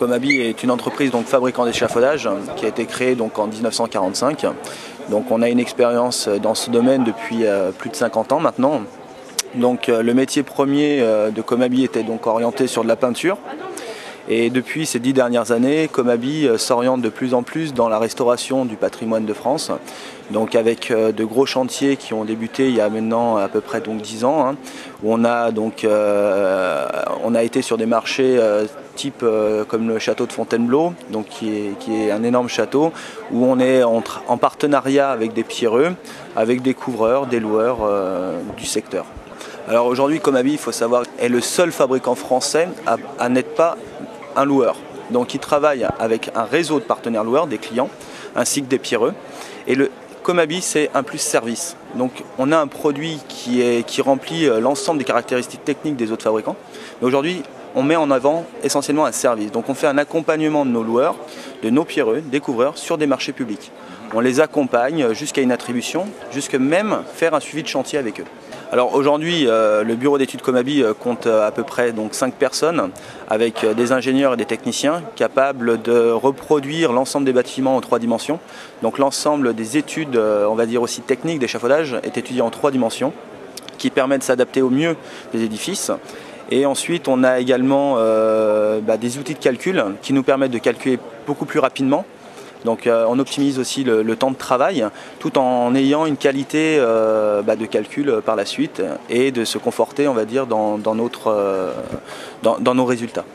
Comabi est une entreprise donc fabricant d'échafaudage qui a été créée donc en 1945. Donc on a une expérience dans ce domaine depuis plus de 50 ans maintenant. Donc le métier premier de Comabi était donc orienté sur de la peinture. Et depuis ces 10 dernières années, Comabi s'oriente de plus en plus dans la restauration du patrimoine de France. Donc avec de gros chantiers qui ont débuté il y a maintenant à peu près donc 10 ans, où on a été sur des marchés type comme le château de Fontainebleau, donc qui est un énorme château, où on est en partenariat avec des pierreux, avec des couvreurs, des loueurs du secteur. Alors aujourd'hui, Comabi, il faut savoir, est le seul fabricant français à n'être pas un loueur. Donc il travaille avec un réseau de partenaires loueurs, des clients, ainsi que des pierreux. Et le Comabi, c'est un plus service. Donc on a un produit qui remplit l'ensemble des caractéristiques techniques des autres fabricants. Mais aujourd'hui, on met en avant essentiellement un service. Donc on fait un accompagnement de nos loueurs, de nos pierreux, des couvreurs sur des marchés publics. On les accompagne jusqu'à une attribution, jusqu'à même faire un suivi de chantier avec eux. Alors aujourd'hui, le bureau d'études Comabi compte à peu près donc 5 personnes, avec des ingénieurs et des techniciens capables de reproduire l'ensemble des bâtiments en 3 dimensions. Donc l'ensemble des études, on va dire aussi techniques d'échafaudage, est étudié en 3 dimensions, qui permettent de s'adapter au mieux des édifices. Et ensuite, on a également des outils de calcul qui nous permettent de calculer beaucoup plus rapidement. Donc on optimise aussi le temps de travail tout en ayant une qualité de calcul par la suite et de se conforter, on va dire, dans nos résultats.